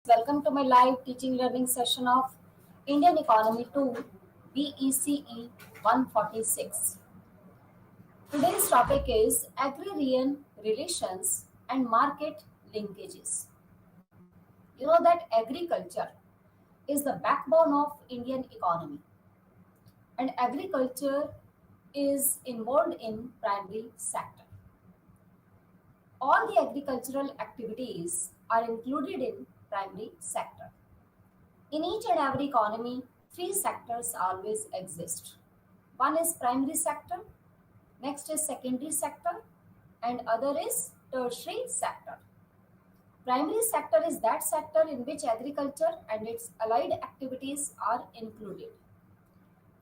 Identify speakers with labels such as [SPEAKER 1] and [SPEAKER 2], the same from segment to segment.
[SPEAKER 1] Welcome to my live teaching learning session of Indian Economy 2 BECE 146. Today's topic is agrarian relations and market linkages. You know that agriculture is the backbone of Indian economy, and agriculture is involved in primary sector. All the agricultural activities are included in primary sector. In each and every economy, three sectors always exist. One is primary sector, next is secondary sector, and other is tertiary sector. Primary sector is that sector in which agriculture and its allied activities are included.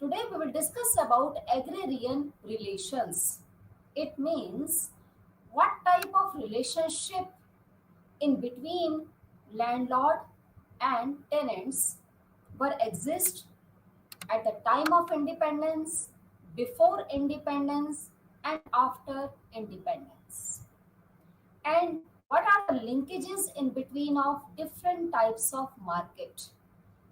[SPEAKER 1] Today we will discuss about agrarian relations. It means what type of relationship in between landlord and tenants were exist at the time of independence, before independence, and after independence. And what are the linkages in between of different types of market?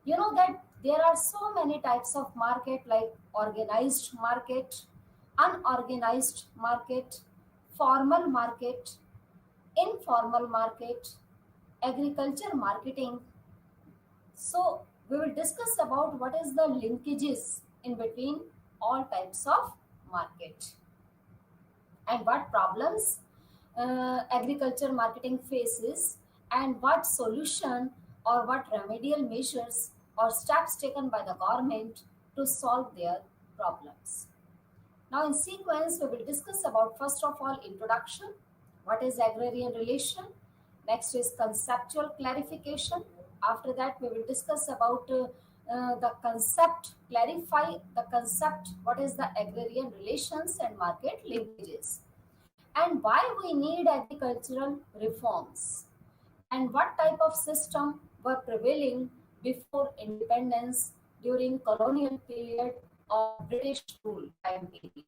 [SPEAKER 1] You know that there are so many types of market like organized market, unorganized market, formal market, informal market, agriculture marketing. So we will discuss about what is the linkages in between all types of market and what problems agriculture marketing faces and what solution or what remedial measures or steps taken by the government to solve their problems. Now in sequence, we will discuss about first of all introduction, what is agrarian relation, next is conceptual clarification. After that, we will discuss about the concept, clarify the concept, what is the agrarian relations and market linkages, and why we need agricultural reforms, and what type of system were prevailing before independence, during colonial period or British rule time period,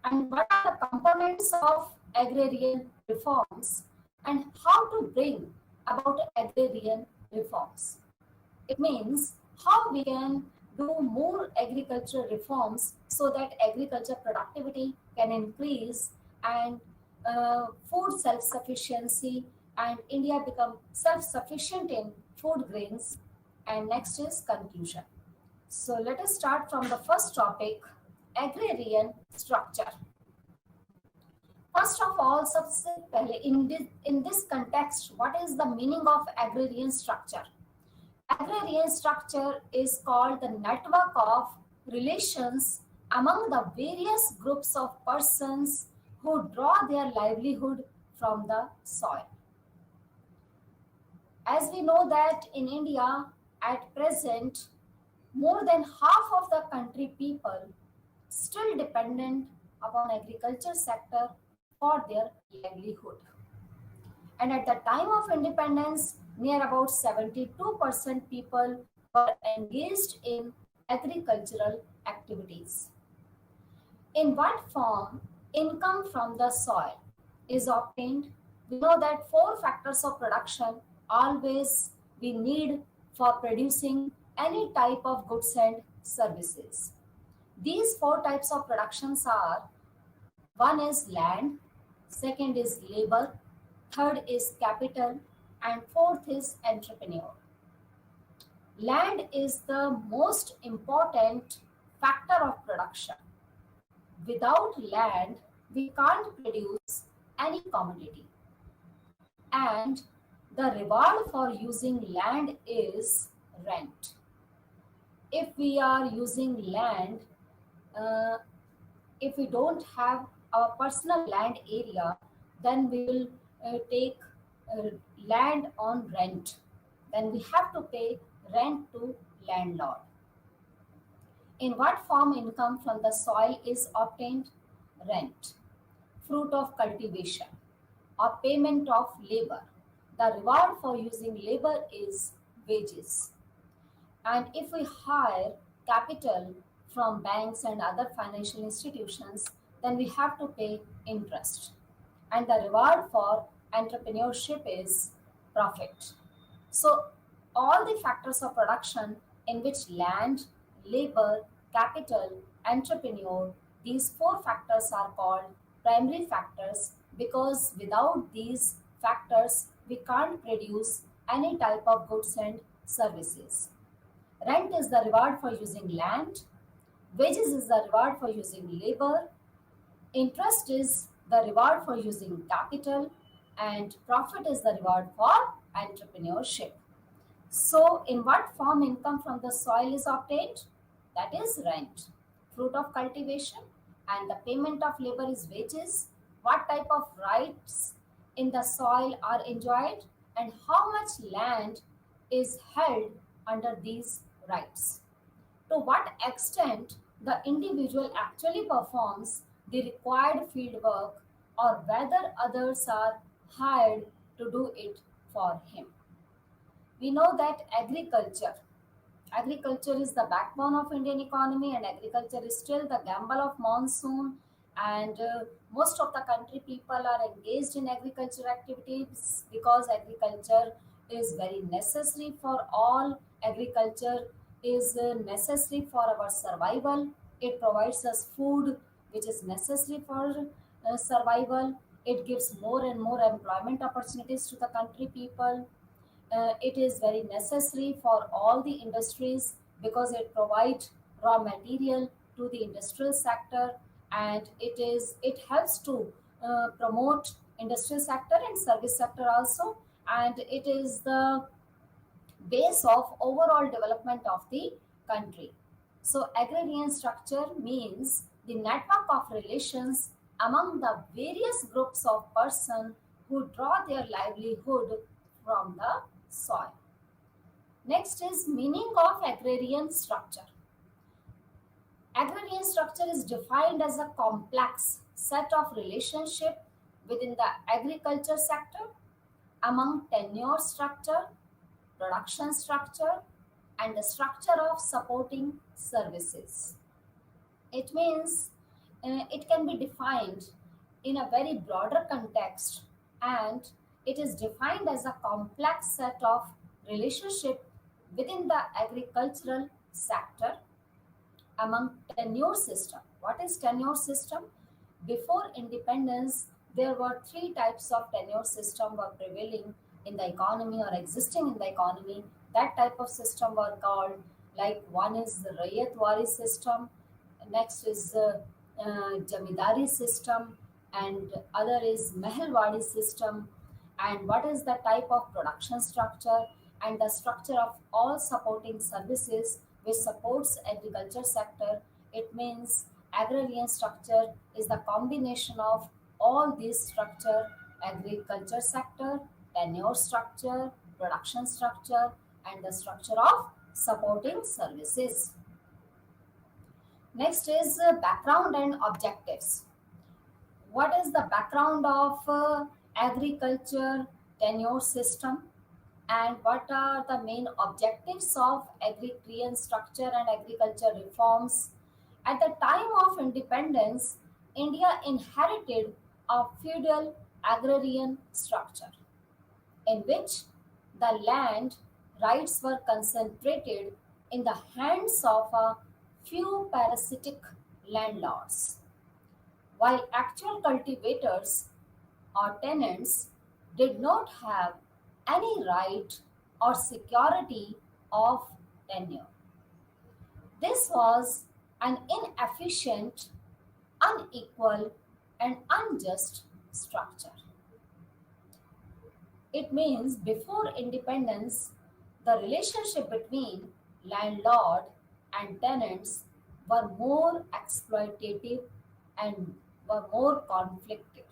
[SPEAKER 1] and what are the components of agrarian reforms and how to bring about agrarian reforms. It means how we can do more agricultural reforms so that agriculture productivity can increase and food self-sufficiency and India become self-sufficient in food grains. And next is conclusion. So let us start from the first topic, agrarian structure. First of all, सबसे पहले in this context, what is the meaning of agrarian structure? Agrarian structure is called the network of relations among the various groups of persons who draw their livelihood from the soil. As we know that in India at present, more than half of the country people still dependent upon agriculture sector for their livelihood. And at the time of independence, near about 72% people were engaged in agricultural activities. In what form income from the soil is obtained? We know that four factors of production always we need for producing any type of goods and services. These four types of productions are: one is land, second is labor, third is capital, and fourth is entrepreneur. Land is the most important factor of production. Without land, we can't produce any commodity. And the reward for using land is rent. If we are using land, uh, if we don't have our personal land area, then we will take uh, land on rent. Then we have to pay rent to landlord. In what form income from the soil is obtained? Rent, fruit of cultivation, or payment of labor. The reward for using labor is wages. And if we hire capital from banks and other financial institutions, then we have to pay interest. And the reward for entrepreneurship is profit. So, all the factors of production in which land, labor, capital, entrepreneur, these four factors are called primary factors because without these factors, we can't produce any type of goods and services. Rent is the reward for using land, wages is the reward for using labor, interest is the reward for using capital, and profit is the reward for entrepreneurship. So, in what form income from the soil is obtained? That is rent, fruit of cultivation, and the payment of labor is wages. What type of rights in the soil are enjoyed, and how much land is held under these rights? To what extent the individual actually performs the required field work or whether others are hired to do it for him. We know that agriculture is the backbone of Indian economy, and agriculture is still the gamble of monsoon. And most of the country people are engaged in agriculture activities because agriculture is very necessary for all. Agriculture is necessary for our survival. It provides us food, which is necessary for survival. It gives more and more employment opportunities to the country people. It is very necessary for all the industries because it provides raw material to the industrial sector, and it helps to promote industrial sector and service sector also, and it is the base of overall development of the country. So agrarian structure means the network of relations among the various groups of person who draw their livelihood from the soil. Next is meaning of agrarian structure. Agrarian structure is defined as a complex set of relationship within the agriculture sector among tenure structure, production structure, and the structure of supporting services. It means it can be defined in a very broader context, and it is defined as a complex set of relationship within the agricultural sector among tenure system. What is tenure system? Before independence, there were three types of tenure system were prevailing in the economy or existing in the economy. That type of system were called, like, one is the Rayatwari system, next is Jamidari system, and other is Mehelwadi system. And what is the type of production structure and the structure of all supporting services which supports agriculture sector? It means agrarian structure is the combination of all these structure: agriculture sector, tenure structure, production structure, and the structure of supporting services. Next is background and objectives. What is the background of agriculture tenure system, and what are the main objectives of agrarian structure and agriculture reforms? At the time of independence, India inherited a feudal agrarian structure in which the land rights were concentrated in the hands of a few parasitic landlords, while actual cultivators or tenants did not have any right or security of tenure. This was an inefficient, unequal, and unjust structure. It means before independence, the relationship between landlord and tenants were more exploitative and were more conflicted.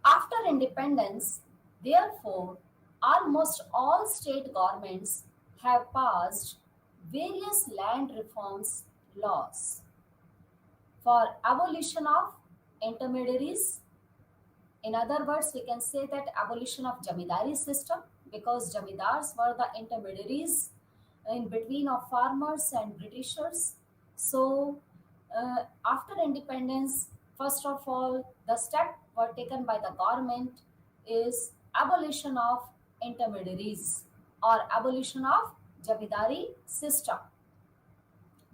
[SPEAKER 1] After independence, therefore, almost all state governments have passed various land reforms laws for abolition of intermediaries. In other words, we can say that abolition of Jamidari system, because Jamidars were the intermediaries in between of farmers and Britishers. So, after independence, first of all, the step were taken by the government is abolition of intermediaries or abolition of Jamidari system.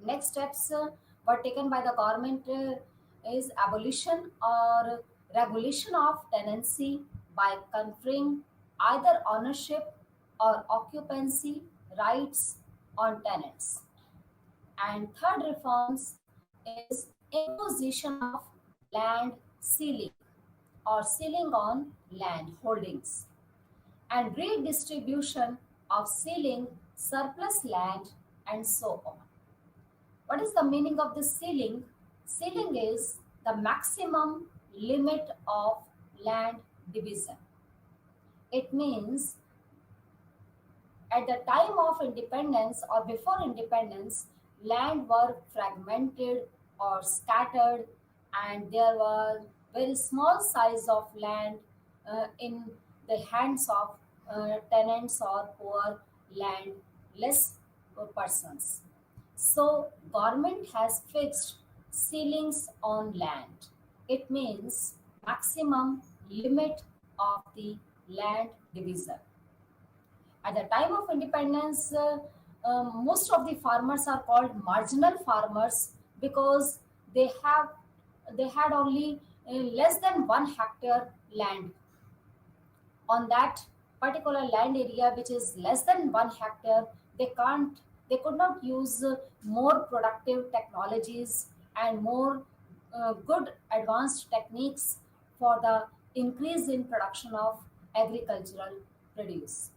[SPEAKER 1] Next steps were taken by the government is abolition or regulation of tenancy by conferring either ownership or occupancy rights on tenants. And third reforms is imposition of land ceiling or ceiling on land holdings and redistribution of ceiling surplus land and so on. What is the meaning of this ceiling? Ceiling is the maximum limit of land division. It means at the time of independence or before independence, land were fragmented or scattered, and there were very small size of land in the hands of tenants or poor landless persons. So government has fixed ceilings on land. It means maximum limit of the land division. At the time of independence, most of the farmers are called marginal farmers because they have they had only less than 1 hectare land. On that particular land area which is less than 1 hectare, they could not use more productive technologies and more good advanced techniques for the increase in production of agricultural produce.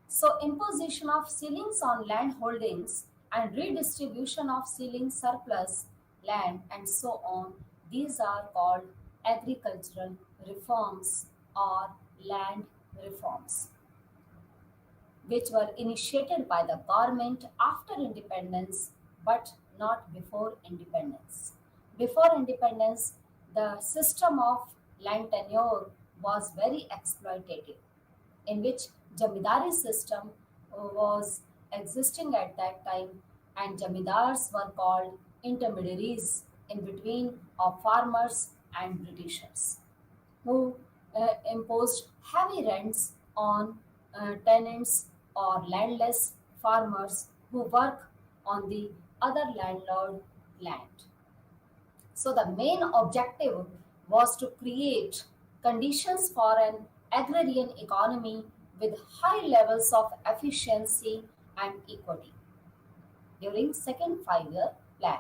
[SPEAKER 1] So, imposition of ceilings on land holdings and redistribution of ceiling surplus land and so on, these are called agricultural reforms or land reforms, which were initiated by the government after independence but not before independence. Before independence, the system of land tenure was very exploitative, in which Jamidari system was existing at that time, and Jamidars were called intermediaries in between of farmers and Britishers who imposed heavy rents on tenants or landless farmers who work on the other landlord land. So the main objective was to create conditions for an agrarian economy with high levels of efficiency and equity during second 5 year plan.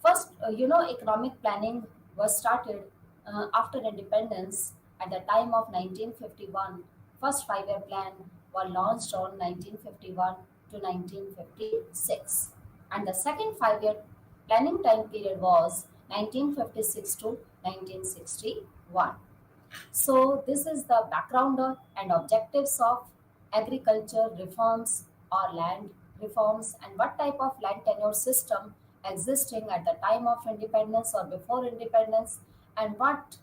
[SPEAKER 1] First, economic planning was started after independence at the time of 1951. First 5 year plan was launched on 1951 to 1956. And the second 5 year planning time period was 1956 to 1961. So, this is the background and objectives of agriculture reforms or land reforms and what type of land tenure system existing at the time of independence or before independence and what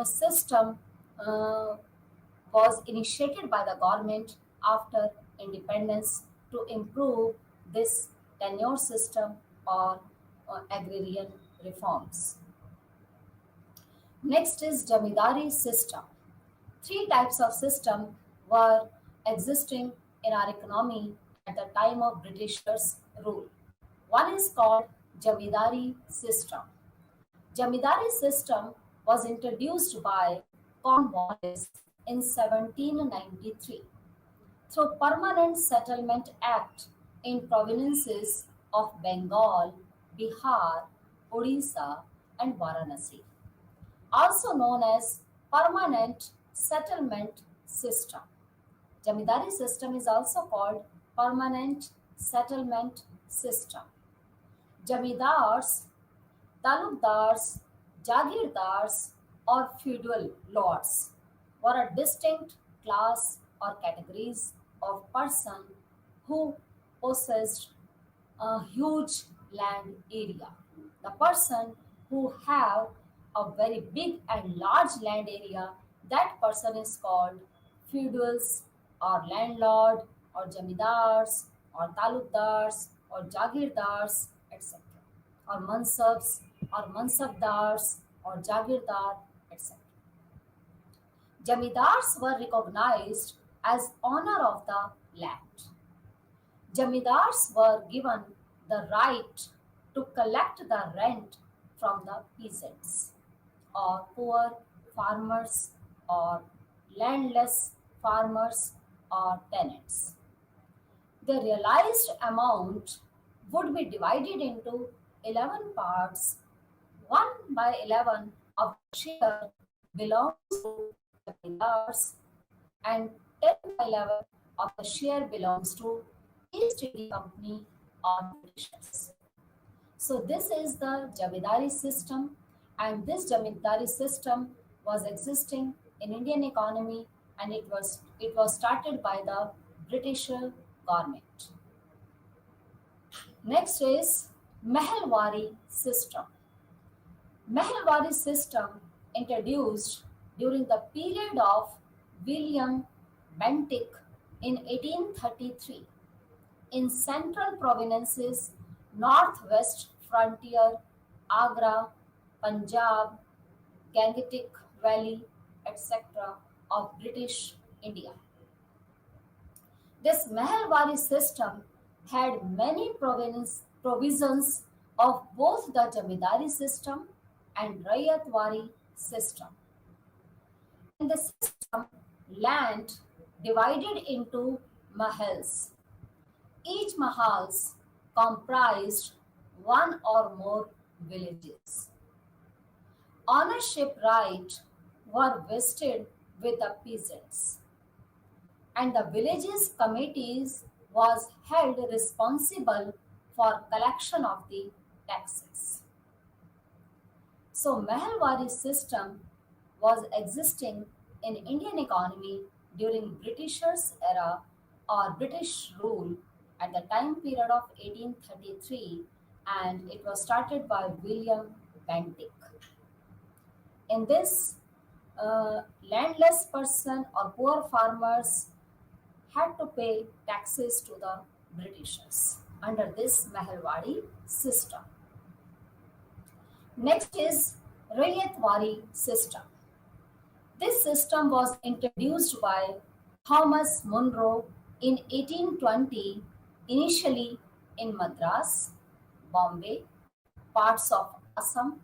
[SPEAKER 1] system uh, was initiated by the government after independence to improve this tenure system or agrarian reforms. Next is Jamidari system. Three types of system were existing in our economy at the time of Britishers' rule. One is called Jamidari system. Jamidari system was introduced by Cornwallis in 1793 through Permanent Settlement Act in provinces of Bengal, Bihar, Odisha, and Varanasi, also known as permanent settlement system. Jamidari system is also called permanent settlement system. Jamidars, talukdars, jagirdars, or feudal lords were a distinct class or categories of person who possessed a huge land area. The person who have a very big and large land area, that person is called feudals or landlord or jamidars or talukdars or jagirdars, etc. or mansabs or mansabdars or jagirdar, etc. Jamidars were recognized as owner of the land. Jamidars were given the right to collect the rent from the peasants or poor farmers or landless farmers or tenants. The realized amount would be divided into 11 parts. 1 by 11 of the share belongs to the Jamindars and 10 by 11 of the share belongs to East India Company or Britishers. So this is the Jamindari system, and this Jamindari system was existing in Indian economy, and it was started by the British government. Next is Mehalwari system. Mehalwari system introduced during the period of William Bentinck in 1833 in central provinces, northwest frontier, Agra, Punjab, Gangetic Valley, etc. of British India. This Mehalwari system had many provisions of both the Jamidari system and Rayatwari system. In the system, land divided into mahals. Each mahals comprised one or more villages. Ownership right were vested with the peasants, and the villages committees was held responsible for collection of the taxes. So Mehalwari system was existing in Indian economy during Britishers era or British rule at the time period of 1833, and it was started by William Bentinck. In this, landless person or poor farmers had to pay taxes to the Britishers under this Mehalwari system. Next is Rayatwari system. This system was introduced by Thomas Munro in 1820, initially in Madras, Bombay, parts of Assam,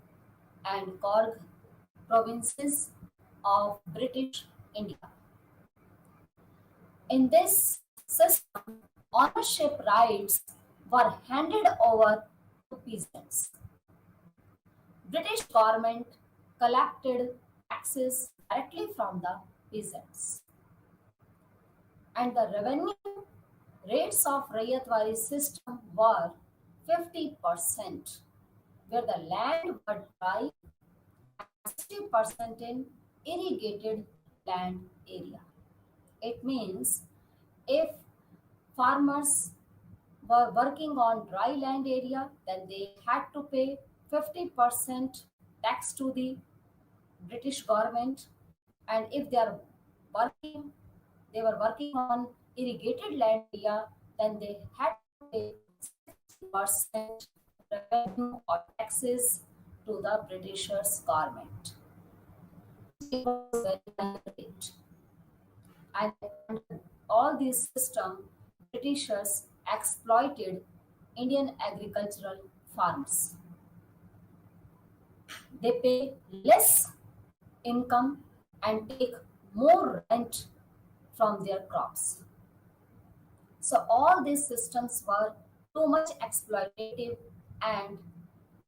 [SPEAKER 1] and Korg provinces of British India. In this system, ownership rights were handed over to peasants. British government collected taxes directly from the peasants, and the revenue rates of Rayatwari system were 50%, where the land were dry, and 60% in irrigated land area. It means if farmers were working on dry land area, then they had to pay 50% tax to the British government, and if working, they were working on irrigated land area, then they had to pay 60% revenue or taxes to the Britishers government. It was very high rate. And under all these systems, Britishers exploited Indian agricultural farmers. They pay less income and take more rent from their crops. So all these systems were too much exploitative, and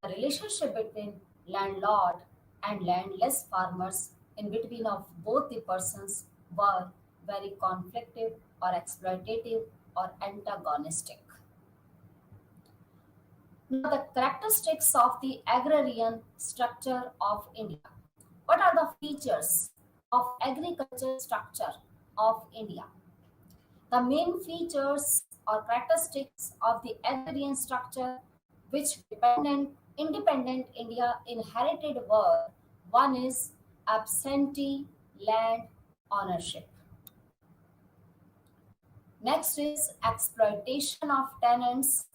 [SPEAKER 1] the relationship between landlord and landless farmers in between of both the persons were very conflictive or exploitative or antagonistic. Now the characteristics of the agrarian structure of India. What are the features of agriculture structure of India? The main features or characteristics of the agrarian structure which independent India inherited were: one is absentee land ownership. Next is exploitation of tenants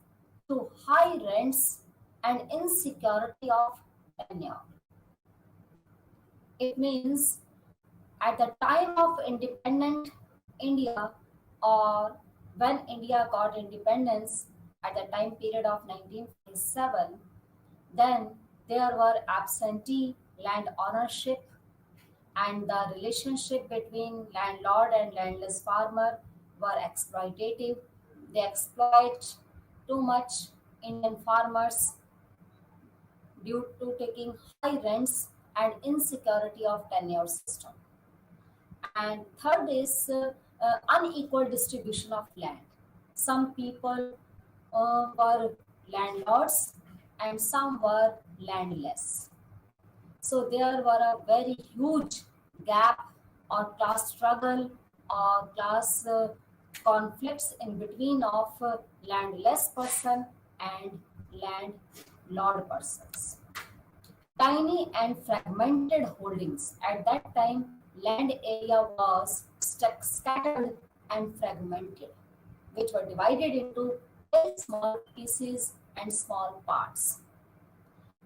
[SPEAKER 1] to high rents and insecurity of tenure. It means at the time of independent, India, or when India got independence at the time period of 1947, then there were absentee land ownership, and the relationship between landlord and landless farmer were exploitative. They exploit too much Indian farmers due to taking high rents and insecurity of tenure system. And third is unequal distribution of land. Some people were landlords and some were landless. So there were a very huge gap or class struggle or class conflicts in between of landless person and landlord persons. Tiny and fragmented holdings. At that time, land area was scattered and fragmented, which were divided into very small pieces and small parts.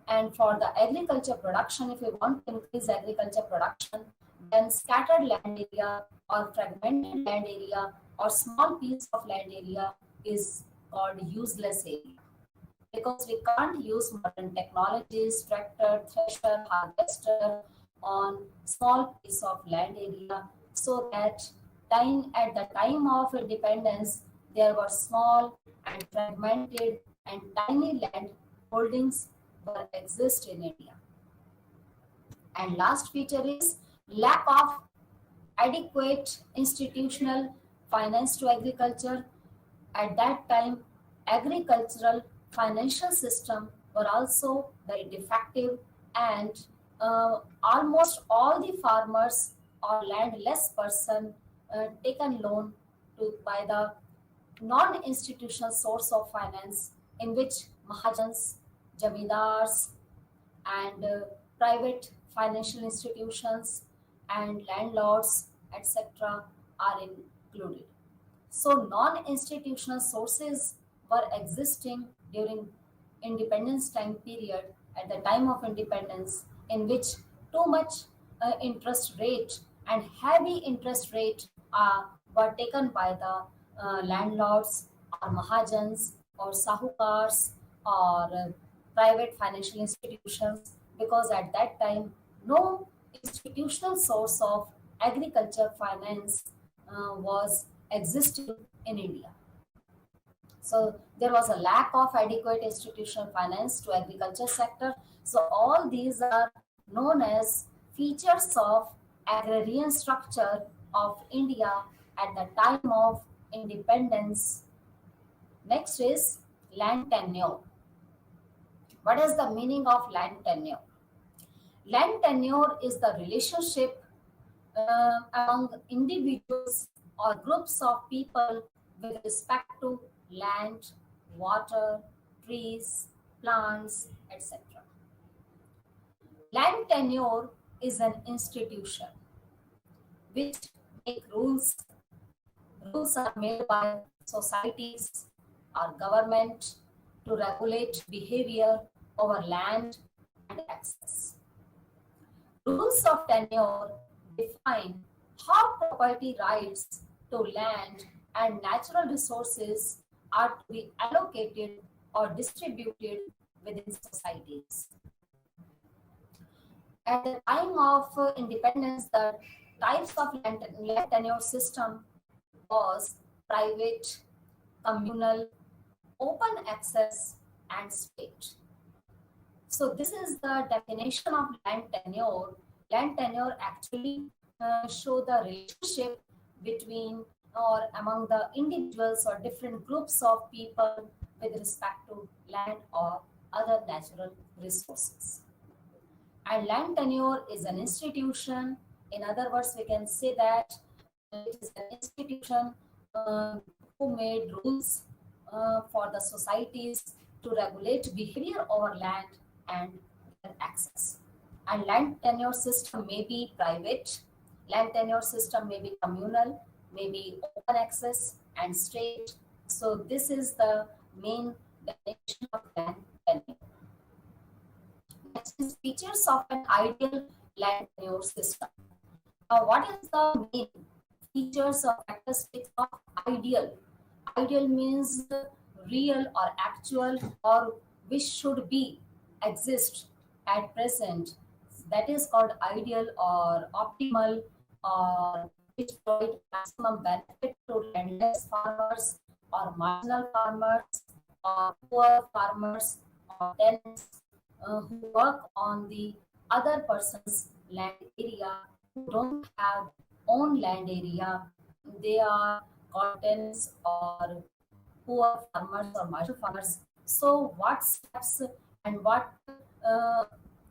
[SPEAKER 1] And for the agriculture production, if you want to increase agriculture production, then scattered land area or fragmented land area or small piece of land area is called useless area, because we can't use modern technologies, tractor, thresher, harvester on small piece of land area. So that time at the time of independence, there were small and fragmented and tiny land holdings were exist in India. And last feature is lack of adequate institutional finance to agriculture. At that time, agricultural financial system were also very defective, and almost all the farmers or landless person taken loan to by the non-institutional source of finance, in which mahajans, jamidars, and private financial institutions and landlords, etc., are included. So non-institutional sources were existing during independence time period, at the time of independence, in which too much interest rate and heavy interest rate were taken by the landlords or mahajans or sahukars or private financial institutions, because at that time no institutional source of agriculture finance was existing in India. So there was a lack of adequate institutional finance to agriculture sector. So all these are known as features of agrarian structure of India at the time of independence. Next is land tenure. What is the meaning of land tenure? Land tenure is the relationship among individuals or groups of people with respect to land, water, trees, plants, etc. Land tenure is an institution which make rules. Rules are made by societies or government to regulate behavior over land and access. Rules of tenure define how property rights to land and natural resources are to be allocated or distributed within societies. At the time of independence, the types of land tenure system was private, communal, open access, and state. So this is the definition of land tenure. Land tenure actually show the relationship between or among the individuals or different groups of people with respect to land or other natural resources. And land tenure is an institution. In other words, we can say that it is an institution who made rules for the societies to regulate behavior over land and access. And land tenure system may be private, land tenure system may be communal, may be open access and state. So this is the main definition of land tenure. Next is features of an ideal land tenure system. What is the main features or characteristics of ideal. Ideal means real or actual or which should be exist at present. That is called ideal or optimal or which provide maximum benefit to landless farmers or marginal farmers or poor farmers or tenants who work on the other person's land area who don't have own land area. They are called tenants or poor farmers or marginal farmers. So, what steps and what uh,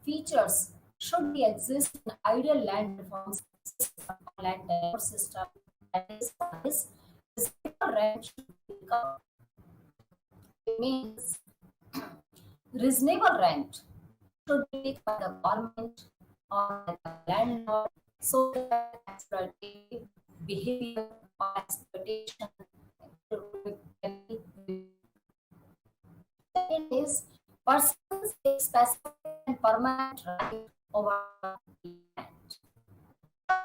[SPEAKER 1] features should be exist in ideal land reforms system or land tenure system? That is, one is reasonable rent should be recovered. It means reasonable rent should be paid by the government or by the landlord so that exploitative behavior or exploitation can be second is persons take specific and permanent right over land.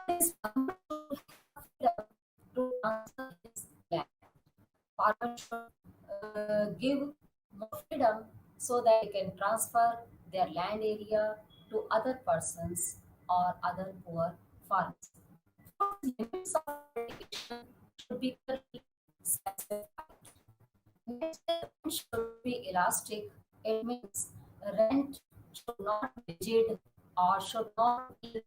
[SPEAKER 1] This farmer should have freedom to transfer his land. Farmer should give more freedom so that they can transfer their land area to other persons or other poor farmers. Fourth, limits of litigation should be clearly specified. Next, rent should be elastic. It means rent should not be rigid or should not be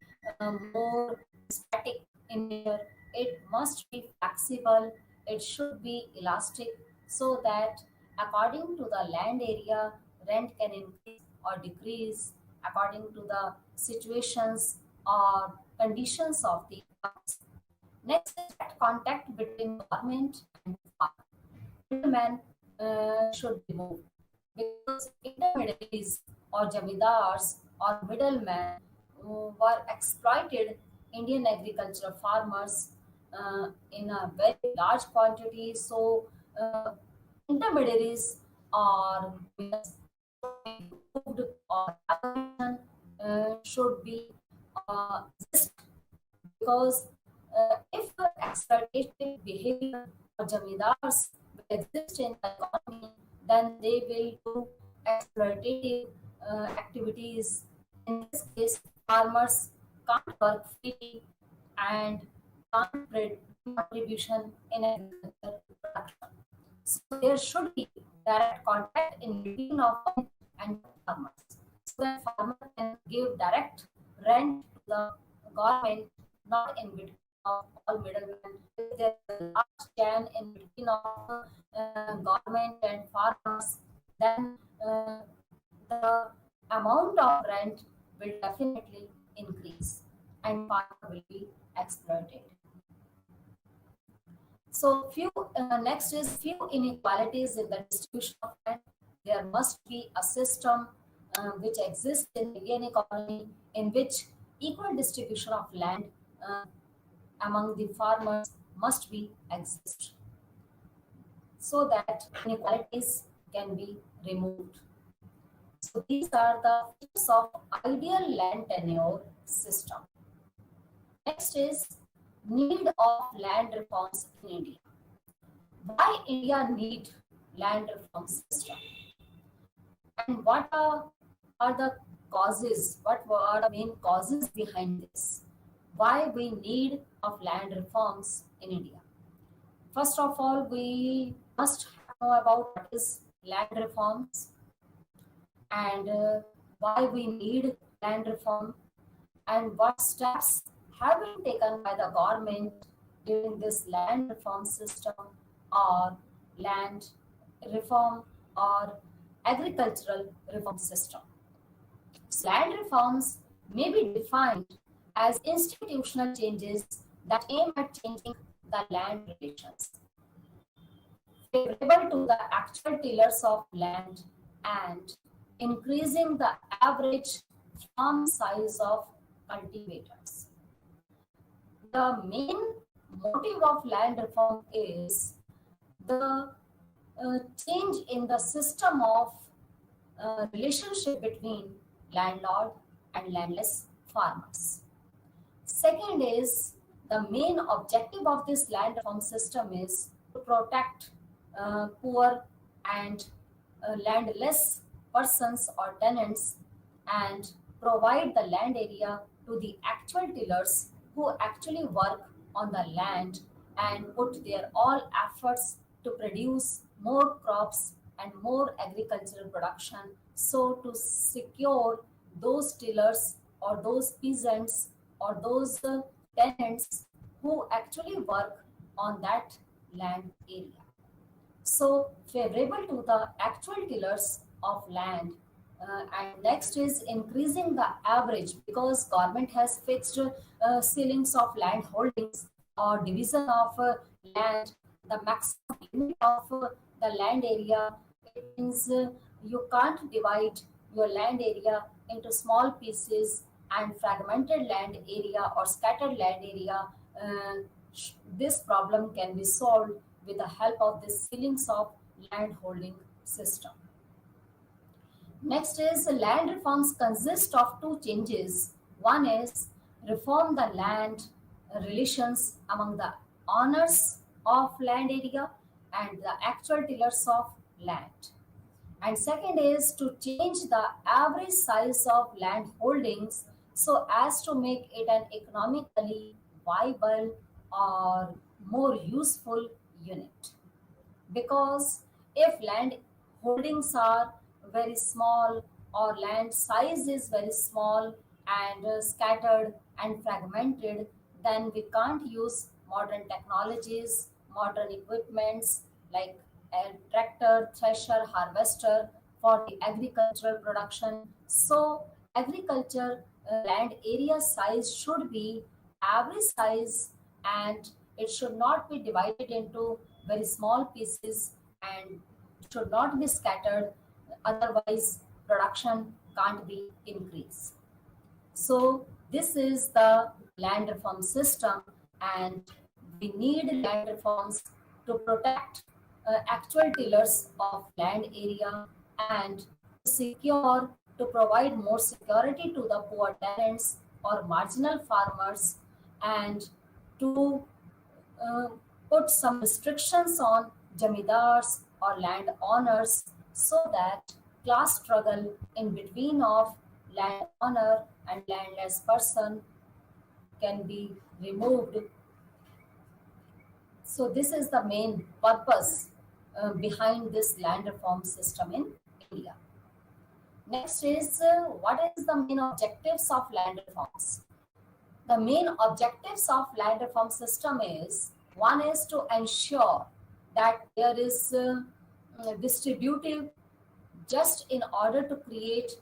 [SPEAKER 1] more static in nature. It must be flexible. It should be elastic so that according to the land area, rent can increase or decrease according to the situations or conditions of the house. Next is that contact between government and farmer. Middlemen should be moved because intermediaries or jamidars or middlemen were exploited Indian agricultural farmers in a very large quantity. So, uh, intermediaries or jamidars should be removed or abolition should be exist because if exploitative behavior or jamidars will exist in the economy, then they will do exploitative activities. In this case, farmers can't work freely and can't bring contribution in agriculture production. So there should be direct contact in between of government and farmers. So that farmer can give direct rent to the government, not in between of all middlemen. If there is a large chain in between of government and farmers, then the amount of rent will definitely increase and farmer will be exploited. So few next is few inequalities in the distribution of land. There must be a system which exists in the Indian economy in which equal distribution of land uh, among the farmers must be exist so that inequalities can be removed. So these are the features of ideal land tenure system. Next is need of land reforms in India. Why India need land reform system and are the causes, what are the main causes behind this? Why we need of land reforms in India? First of all, we must know about what is land reforms and why we need land reform and what steps have been taken by the government during this land reform system or land reform or agricultural reform system. So land reforms may be defined as institutional changes that aim at changing the land relations, favorable to the actual tillers of land and increasing the average farm size of cultivators. The main motive of land reform is the change in the system of relationship between landlord and landless farmers. Second is The main objective of this land reform system is to protect poor and landless persons or tenants and provide the land area to the actual tillers who actually work on the land and put their all efforts to produce more crops and more agricultural production. So, to secure those tillers or those peasants or those tenants who actually work on that land area, so favorable to the actual tillers of land. And next is increasing the average, because government has fixed ceilings of land holdings or division of land, the maximum limit of the land area. It means you can't divide your land area into small pieces and fragmented land area or scattered land area. uh, this problem can be solved with the help of the ceilings of land holding system. Next is land reforms consist of two changes. One is reform the land relations among the owners of land area and the actual tillers of land. And second is to change the average size of land holdings so as to make it an economically viable or more useful unit. Because if land holdings are very small or land size is very small and scattered and fragmented, then we can't use modern technologies, modern equipments like a tractor, thresher, harvester for the agricultural production. So agriculture land area size should be average size, and it should not be divided into very small pieces and should not be scattered, otherwise production can't be increased. So this is the land reform system, and we need land reforms to protect actual tillers of land area and to secure to provide more security to the poor tenants or marginal farmers, and to uh, put some restrictions on jamidars or landowners so that class struggle in between of landowner and landless person can be removed. So this is the main purpose behind this land reform system in India. Next is what is the main objectives of land reforms? The main objectives of land reform system is, one is to ensure that there is distributive just in order to create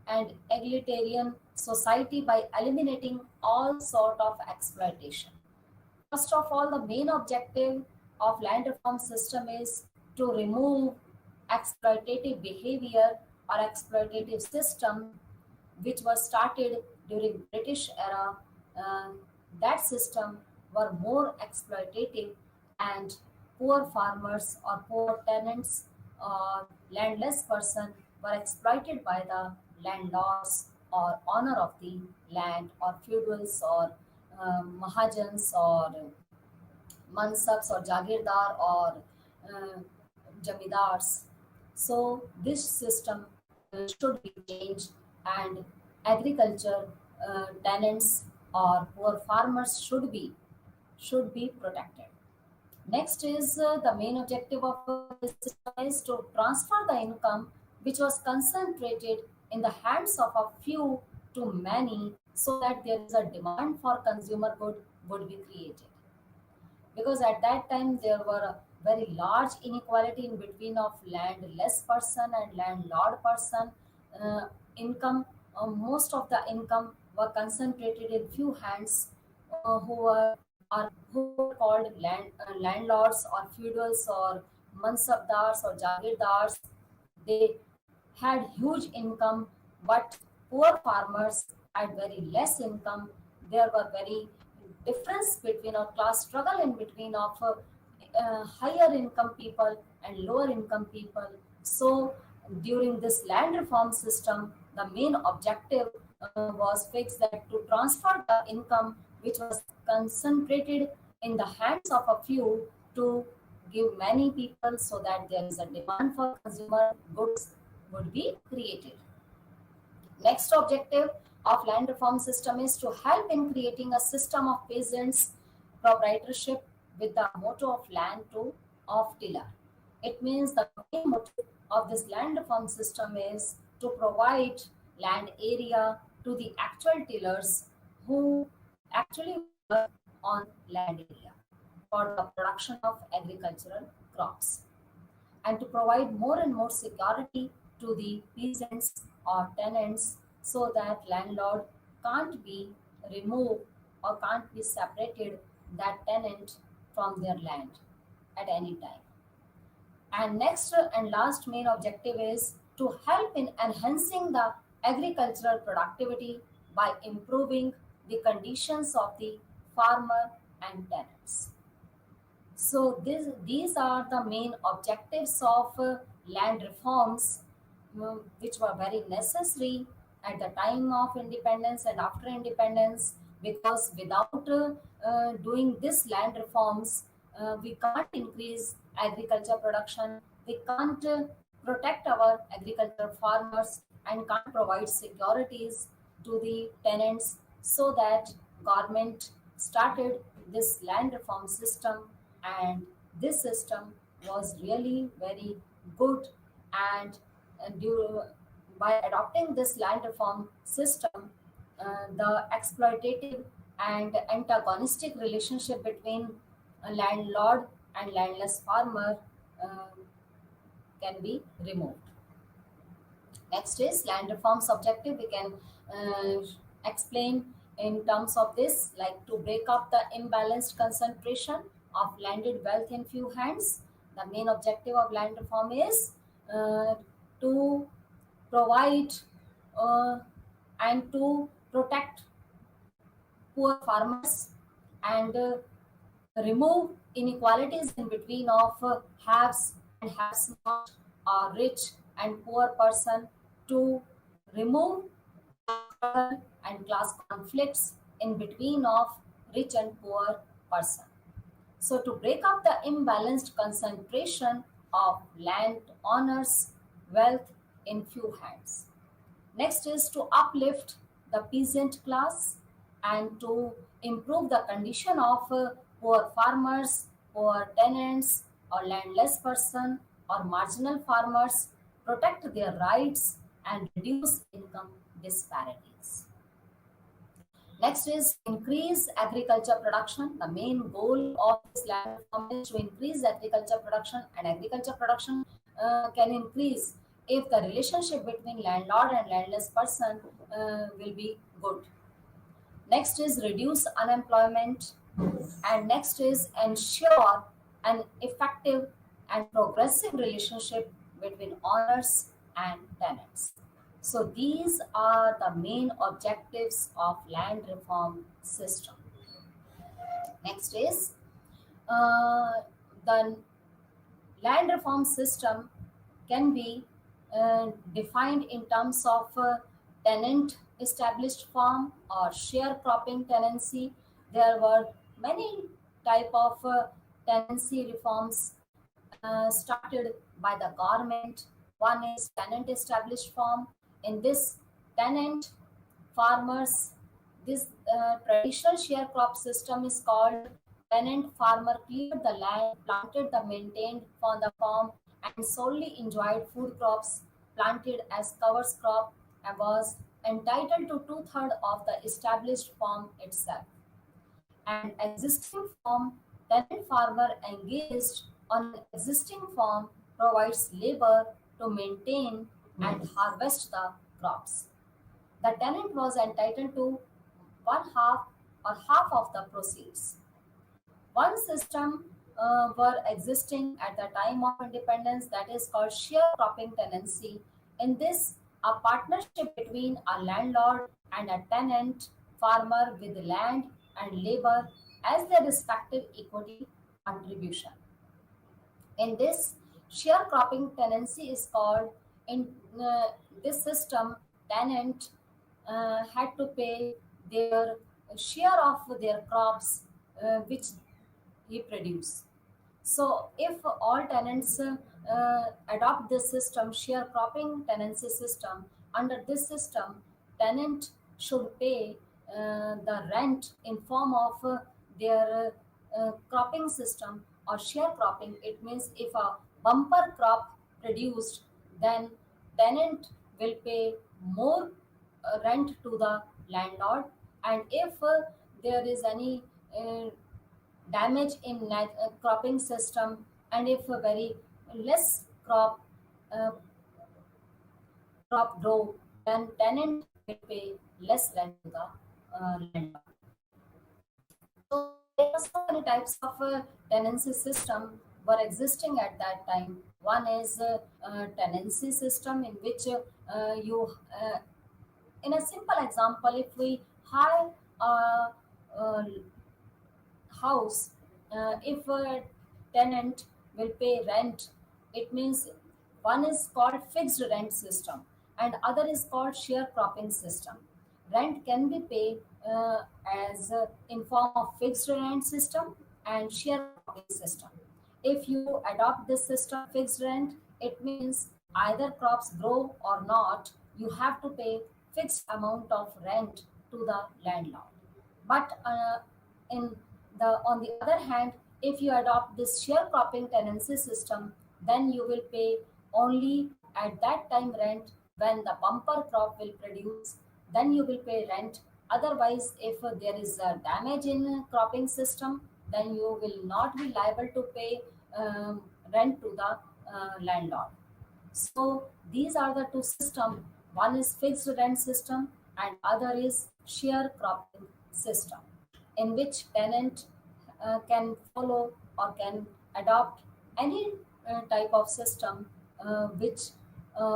[SPEAKER 1] an egalitarian society by eliminating all sort of exploitation. First of all, the main objective of land reform system is to remove exploitative behavior or exploitative system which was started during British era. uh, that system were more exploitative, and poor farmers or poor tenants or landless person were exploited by the landlords or owner of the land or feudals or mahajans or mansabs or jagirdar or uh, jamidars. So this system should be changed, and agriculture tenants or poor farmers should be protected. Next is the main objective of this system is to transfer the income which was concentrated in the hands of a few to many, so that there is a demand for consumer good would be created. Because at that time there were a very large inequality in between of landless person and landlord person. Income, most of the income were concentrated in few hands, who were or who were called landlords or feudals or mansabdars or jagirdars. They had huge income, but poor farmers had very less income. There were very difference between a class struggle in between of higher income people and lower income people. So during this land reform system, the main objective was fixed that to transfer the income which was concentrated in the hands of a few to give many people so that there is a demand for consumer goods would be created. Next objective of land reform system is to help in creating a system of peasants proprietorship with the motto of land to of tiller. It means the main motive of this land reform system is to provide land area to the actual tillers who actually work on land area for the production of agricultural crops, and to provide more and more security to the peasants or tenants so that landlord can't be removed or can't be separated that tenant from their land at any time. And next and last main objective is to help in enhancing the agricultural productivity by improving the conditions of the farmer and tenants. So these are the main objectives of land reforms, which were very necessary at the time of independence and after independence, because without doing this land reforms, we can't increase agriculture production, we can't protect our agriculture farmers, and can't provide securities to the tenants, so that government started this land reform system. And this system was really very good. And due, by adopting this land reform system, the exploitative and antagonistic relationship between a landlord and landless farmer uh, can be removed. Next is land reforms objective. We can uh, explain in terms of this, like to break up the imbalanced concentration of landed wealth in few hands. The main objective of land reform is to provide uh, and to protect poor farmers, and remove inequalities in between of haves and haves not, or rich and poor person, to remove class struggle and class conflicts in between of rich and poor person. So to break up the imbalanced concentration of land owners wealth in few hands. Next is to uplift the peasant class and to improve the condition of poor farmers, poor tenants, or landless person, or marginal farmers, protect their rights and reduce income disparities. Next is increase agriculture production. The main goal of this land reform is to increase agriculture production, and agriculture production can increase if the relationship between landlord and landless person will be good. Next is reduce unemployment, and next is ensure an effective and progressive relationship between owners and tenants. So these are the main objectives of land reform system. Next is uh, the land reform system can be defined in terms of tenant established farm or sharecropping tenancy. There were many type of tenancy reforms started by the government. One is tenant established farm. In this, tenant farmers, this traditional sharecrop system is called tenant farmer cleared the land, planted the maintained on the farm, and solely enjoyed food crops planted as covers crop, and was entitled to two-thirds of the established farm itself. And existing farm, tenant farmer engaged on an existing farm provides labor to maintain and harvest the crops. The tenant was entitled to one half or half of the proceeds. One system were existing at the time of independence, that is called sharecropping tenancy. In this, a partnership between a landlord and a tenant farmer with land and labor as their respective equity contribution. In this, sharecropping tenancy is called. In this system, tenant had to pay their share of their crops which he produce. So, if all tenants adopt this system, share cropping tenancy system, under this system, tenant should pay the rent in form of their cropping system or share cropping. It means if a bumper crop produced, then tenant will pay more rent to the landlord, and if there is any damage in cropping system, and if a very less uh, crop grow, then tenant will pay less rent to the landlord. So there are so many types of tenancy system were existing at that time. One is tenancy system in which you in a simple example, if we hire a, uh house, if a tenant will pay rent, it means one is called fixed rent system and other is called share cropping system. Rent can be paid as in form of fixed rent system and share cropping system. If you adopt this system fixed rent, it means either crops grow or not, you have to pay fixed amount of rent to the landlord. But in the on the other hand, if you adopt this sharecropping tenancy system, then you will pay only at that time rent when the bumper crop will produce. Then you will pay rent. Otherwise, if there is a damage in cropping system, then you will not be liable to pay rent to the landlord. So these are the two systems. One is fixed rent system and other is share cropping system, in which tenant can follow or can adopt any type of system which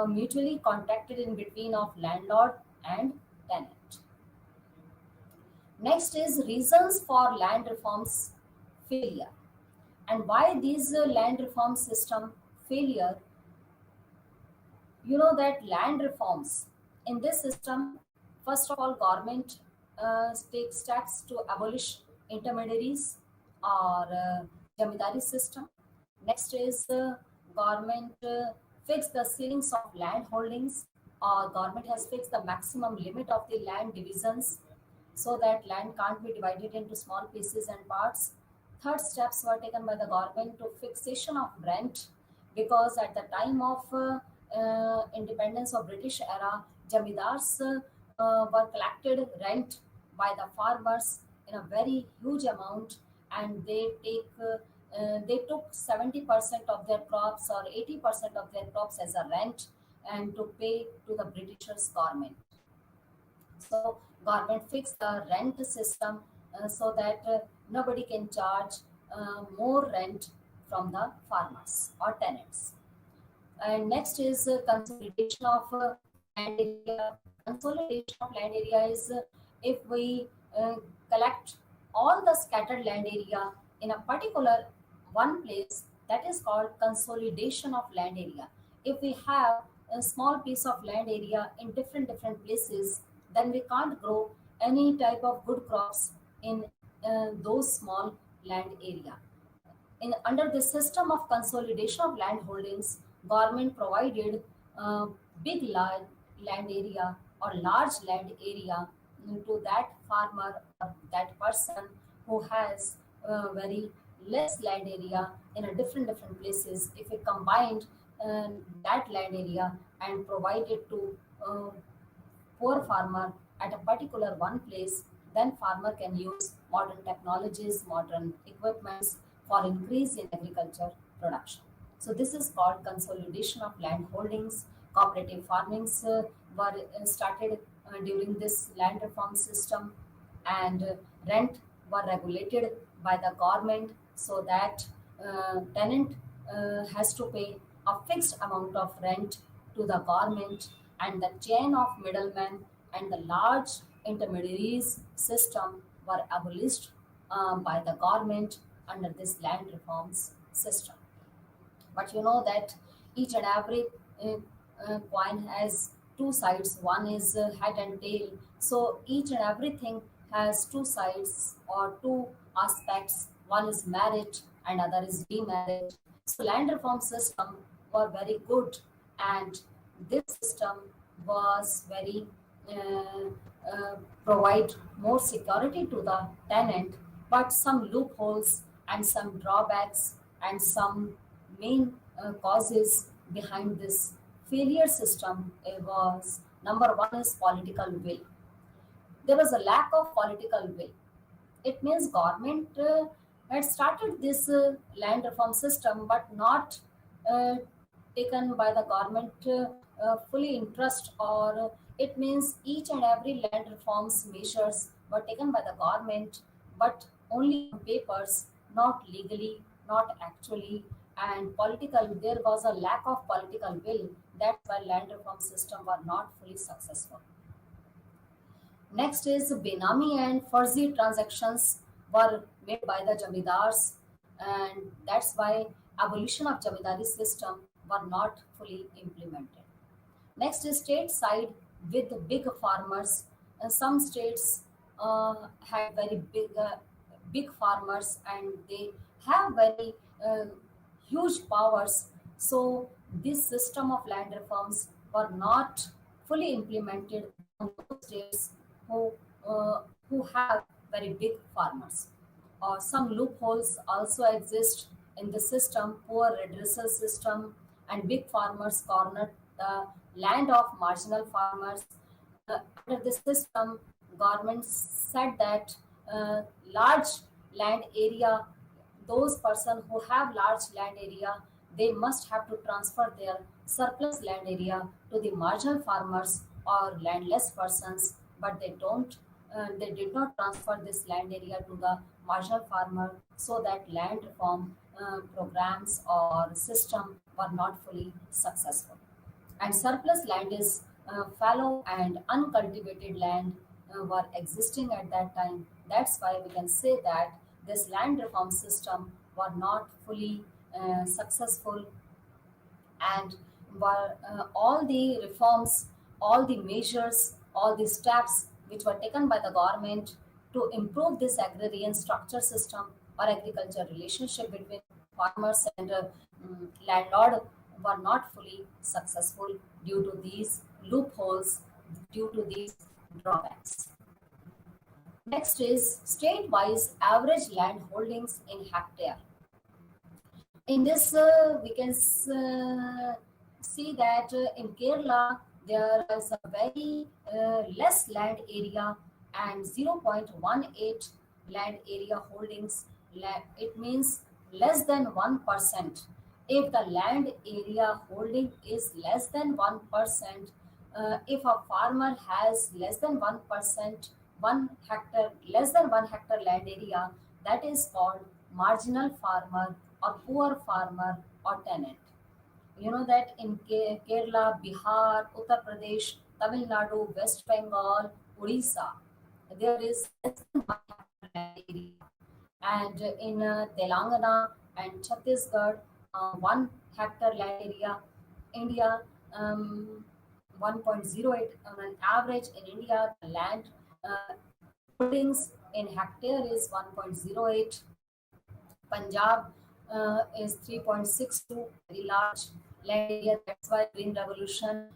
[SPEAKER 1] mutually contracted in between of landlord and tenant. Next is reasons for land reforms failure, and why these land reform system failure. You know that land reforms in this system, first of all, government takes steps to abolish intermediaries or jamidari system. Next is government fix the ceilings of land holdings, or government has fixed the maximum limit of the land divisions so that land can't be divided into small pieces and parts. Third, steps were taken by the government to fixation of rent, because at the time of independence of British era, jamidars were collected rent by the farmers in a very huge amount, and they took 70% of their crops or 80% of their crops as a rent and to pay to the Britishers government. So government fixed the rent system so that nobody can charge more rent from the farmers or tenants. And next is consolidation of land area. Consolidation of land area is if we collect all the scattered land area in a particular one place, that is called consolidation of land area. If we have a small piece of land area in different places, then we can't grow any type of good crops in those small land area. Under the system of consolidation of land holdings, government provided uh, big land area or large land area to that farmer or that person who has very less land area in a different places. If we combined that land area and provided to poor farmer at a particular one place, then farmer can use modern technologies, modern equipments for increase in agriculture production. So this is called consolidation of land holdings. Cooperative farmings were started during this land reform system, and rent were regulated by the government so that tenant has to pay a fixed amount of rent to the government, and the chain of middlemen and the large intermediaries system were abolished by the government under this land reforms system. But you know that each and every coin has two sides. One is head and tail. So each and everything has two sides or two aspects. One is marriage and other is demarriage. So land reform system were very good, and this system was very uh, uh, provide more security to the tenant, but some loopholes and some drawbacks and some main causes behind this failure system was number one is political will. There was a lack of political will. It means government had started this land reform system, but not uh, taken by the government fully interest, or it means each and every land reforms measures were taken by the government, but only on papers, not legally, not actually, and political. There was a lack of political will. That's why land reform system were not fully successful. Next is Benami and Farzi transactions were made by the Jamidars, and that's why abolition of Jamidari system were not fully implemented. Next is state side with big farmers. Some states had very big farmers, and they have very uh, huge powers. So this system of land reforms were not fully implemented on those states who uh, who have very big farmers. Or some loopholes also exist in the system, poor redressal system, and big farmers cornered the land of marginal farmers. Under this system, government said that large land area, those persons who have large land area, they must have to transfer their surplus land area to the marginal farmers or landless persons, but they did not transfer this land area to the marginal farmer, so that land reform programs or system were not fully successful. And surplus land is fallow and uncultivated land were existing at that time. That's why we can say that this land reform system were not fully successful, and were all the reforms, all the measures, all the steps which were taken by the government to improve this agrarian structure system or agriculture relationship between farmers and landlord were not fully successful due to these loopholes, due to these drawbacks. Next is state-wise average land holdings in hectare. In this, we can see that in Kerala there is a very less land area and 0.18 land area holdings. It means less than 1%. If the land area holding is less than 1%, if a farmer has less than 1%, 1 hectare, less than 1 hectare land area, that is called marginal farmer or poor farmer or tenant. You know that in Kerala, Bihar, Uttar Pradesh, Tamil Nadu, West Bengal, Odisha, there is less than 1 hectare land area. And in Telangana and Chhattisgarh, 1 hectare land area. India, um, 1.08 on an average in India, the land uh, holdings in hectare is 1.08. Punjab is 3.62, very large land area. That's why Green Revolution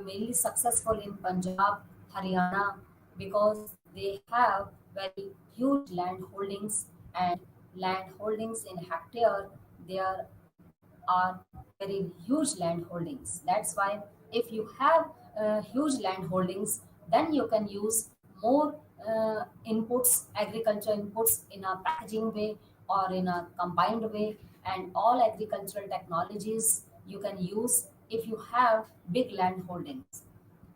[SPEAKER 1] mainly successful in Punjab, Haryana, because they have very huge land holdings, and land holdings in hectare. There are very huge land holdings. That's why if you have huge land holdings, then you can use more inputs, agriculture inputs in a packaging way or in a combined way, and all agricultural technologies you can use if you have big land holdings.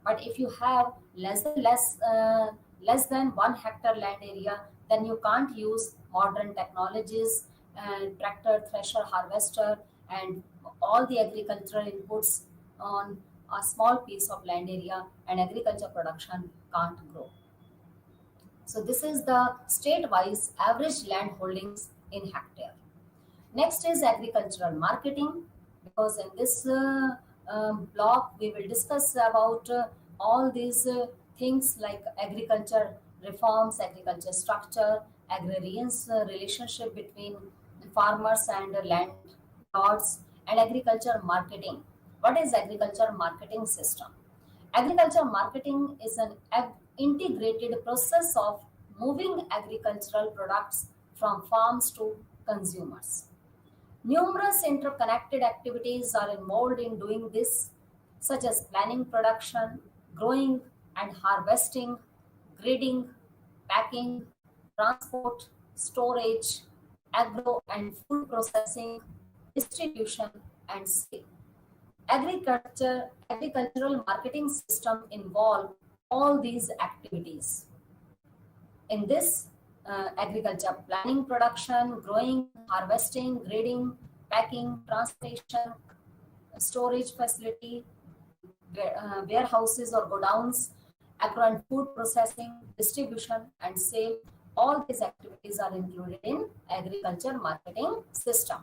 [SPEAKER 1] But if you have less than 1 hectare land area, then you can't use modern technologies and tractor, thresher, harvester, and all the agricultural inputs on a small piece of land area, and agriculture production can't grow. So this is the state-wise average land holdings in hectare. Next is agricultural marketing, because in this block we will discuss about all these things like agriculture reforms agriculture structure, agrarians' relationship between farmers and landlords, and agriculture marketing. What is agriculture marketing system? Agriculture marketing is an integrated process of moving agricultural products from farms to consumers. Numerous interconnected activities are involved in doing this, such as planning production, growing and harvesting, grading, packing, transport, storage, agro and food processing, distribution, and sale. Agricultural marketing system involve all these activities. In this, agriculture planning, production, growing, harvesting, grading, packing, transportation, storage facility, warehouses or godowns, agro and food processing, distribution, and sale. All these activities are included in agriculture marketing system.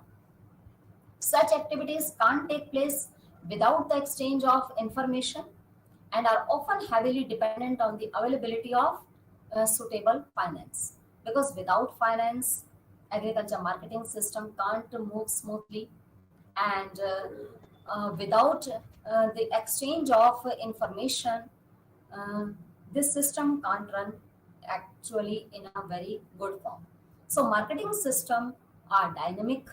[SPEAKER 1] Such activities can't take place without the exchange of information and are often heavily dependent on the availability of suitable finance. Because without finance, agriculture marketing system can't move smoothly, and without the exchange of information, uh, this system can't run actually in a very good form. So marketing system are dynamic,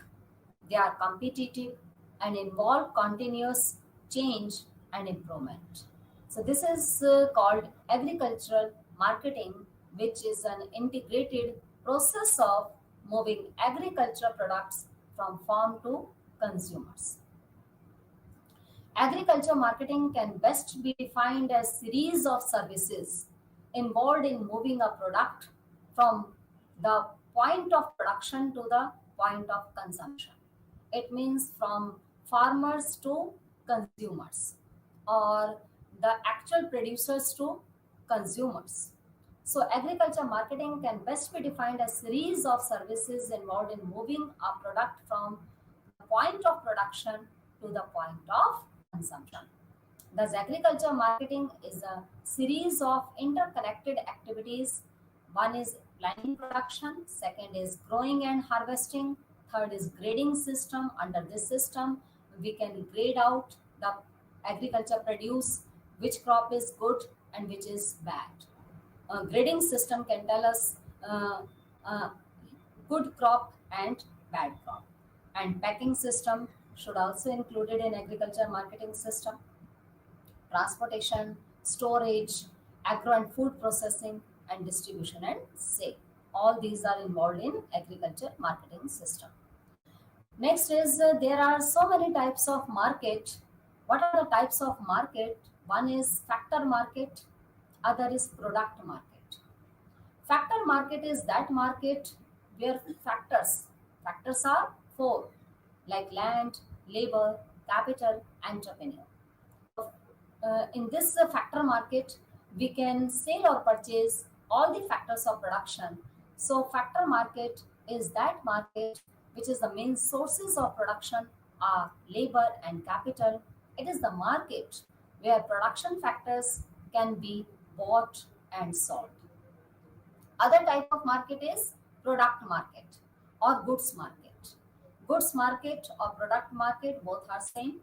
[SPEAKER 1] they are competitive, and involve continuous change and improvement. So this is called agricultural marketing, which is an integrated process of moving agricultural products from farm to consumers. Agriculture marketing can best be defined as series of services involved in moving a product from the point of production to the point of consumption. It means from farmers to consumers, or the actual producers to consumers. So agriculture marketing can best be defined as series of services involved in moving a product from the point of production to the point of consumption. Thus, agriculture marketing is a series of interconnected activities. One is planning production, second is growing and harvesting, third is grading system. Under this system, we can grade out the agriculture produce, which crop is good and which is bad. Grading system can tell us uh, good crop and bad crop. And packing system should also included in agriculture marketing system. Transportation, storage, agro and food processing, and distribution and sale. All these are involved in agriculture marketing system. Next is there are so many types of market. What are the types of market? One is factor market, other is product market. Factor market is that market where factors are four, like land, labor, capital, entrepreneur. In this factor market, we can sell or purchase all the factors of production. So factor market is that market which is the main sources of production are labor and capital. It is the market where production factors can be bought and sold. Other type of market is product market or goods market. Goods market or product market both are same.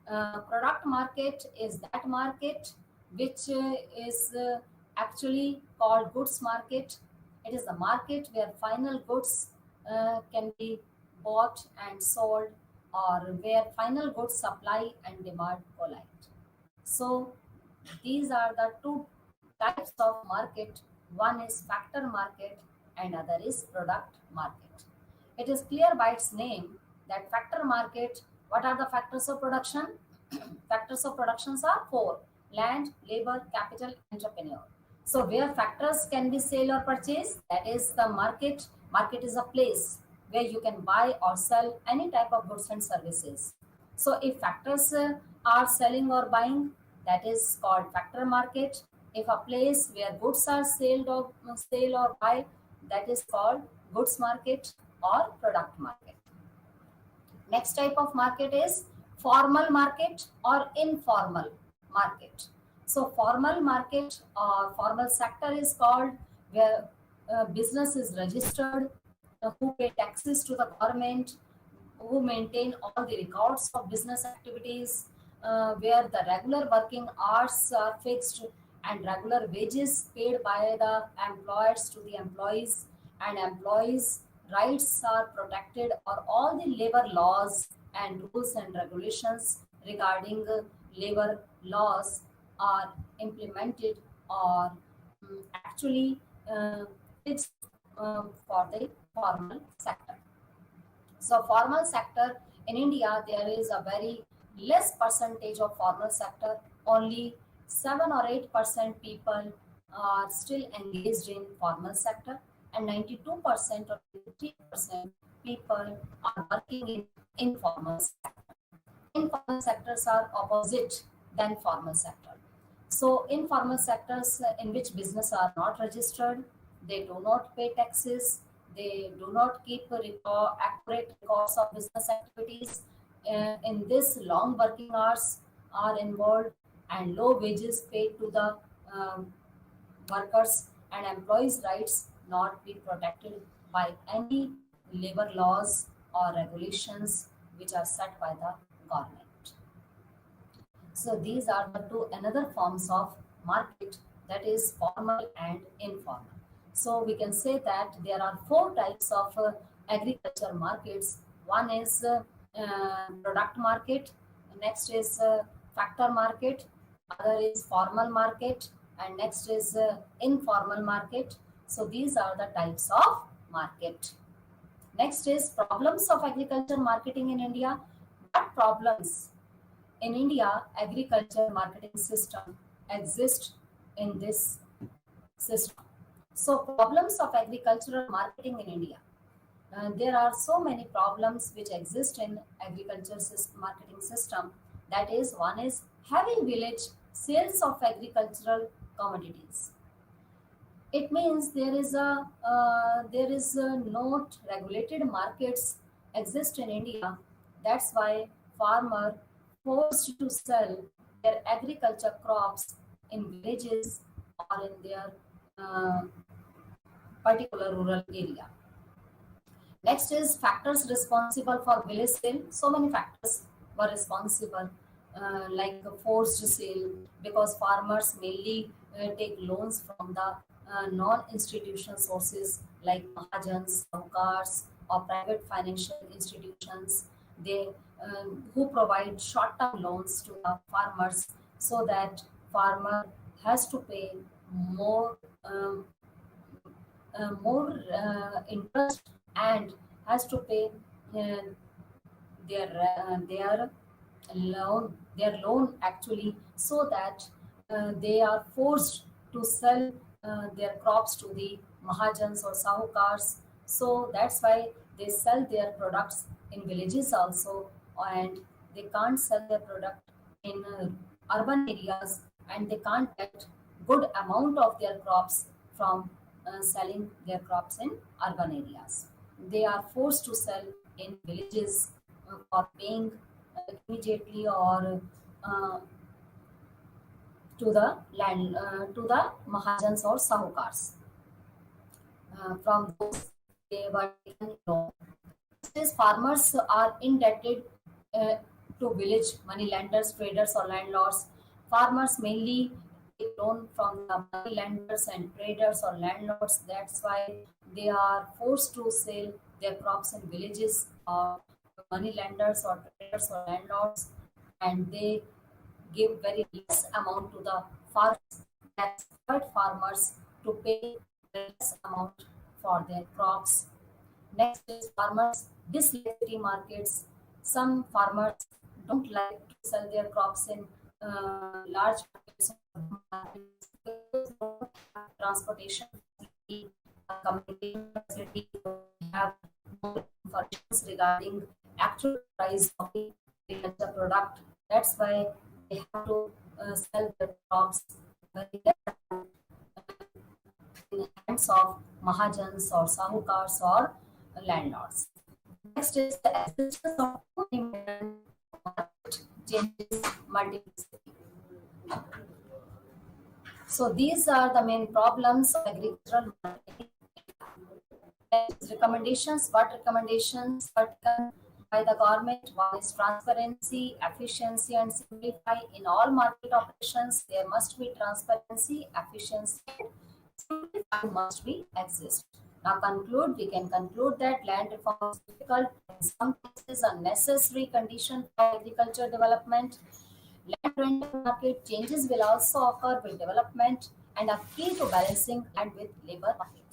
[SPEAKER 1] Product market is that market which is actually called goods market. It is the market where final goods can be bought and sold, or where final goods supply and demand collide. So these are the two types of market. One is factor market and other is product market. It is clear by its name that factor market, what are the factors of production? Factors of productions are four: land, labor, capital, entrepreneur. So where factors can be sale or purchase, that is the market. Market is a place where you can buy or sell any type of goods and services. So if factors are selling or buying, that is called factor market. If a place where goods are sold or sale or buy, that is called goods market or product market. Next type of market is formal market or informal market. So formal market or formal sector is called where business is registered, who pay taxes to the government, who maintain all the records of business activities, where the regular working hours are fixed and regular wages paid by the employers to the employees, and employees' rights are protected, or all the labor laws and rules and regulations regarding labor laws are implemented or actually fixed for the formal sector. So formal sector in India, there is a very less percentage of formal sector. Only 7 or 8% people are still engaged in formal sector, and 92% or 93% people are working in informal sector. Informal sectors are opposite than formal sector. So informal sectors in which business are not registered, they do not pay taxes, they do not keep accurate records of business activities. In this, long working hours are involved and low wages paid to the um, workers, and employees' rights not be protected by any labor laws or regulations which are set by the government. So these are the two another forms of market, that is formal and informal. So we can say that there are four types of agriculture markets. One is product market, next is factor market, other is formal market, and next is informal market. So these are the types of market. Next is problems of agriculture marketing in India. What problems in India, agriculture marketing system exists in this system. So problems of agricultural marketing in India. There are so many problems which exist in agriculture marketing system. That is, one is having village sales of agricultural commodities. It means there is not regulated markets exist in India. That's why farmer forced to sell their agriculture crops in villages or in their uh, particular rural area. Next is factors responsible for village sale. So many factors were responsible, like a forced sale, because farmers mainly take loans from the non-institutional sources like Mahajans, Saukars, or private financial institutions. They who provide short-term loans to the farmers, so that farmer has to pay more um, more interest and has to pay uh, their loan actually, so that they are forced to sell their crops to the mahajans or sahukars. So that's why they sell their products in villages also, and they can't sell their product in urban areas, and they can't get good amount of their crops from selling their crops in urban areas. They are forced to sell in villages for paying immediately or uh, to the land to the mahajans or sahukars. From those they were taken loan. These farmers are indebted uh, to village money lenders, traders, or landlords. Farmers mainly take loan from the money lenders and traders or landlords. That's why they are forced to sell their crops in villages or money lenders or traders or landlords, and they give very less amount to the farmers. That exploit farmers to pay less amount for their crops. Next is farmers dislike city markets. Some farmers don't like to sell their crops in large markets or markets because they don't have transportation facility, communication facility, have no information regarding actual price of the agriculture product. That's why they have to sell their crops very less in the hands of mahajans or sahukars or landlords. Next is the existence of two independent market changes multiplicity. So these are the main problems of agricultural marketing. Recommendations, what recommendations are taken by the government? One is transparency, efficiency, and simplify. In all market operations, there must be transparency, efficiency, and simplify must be exist. Now conclude, we can conclude that land reform is difficult, in some cases a necessary condition for agriculture development. Land rental market changes will also occur with development and are key to balancing land with labor market.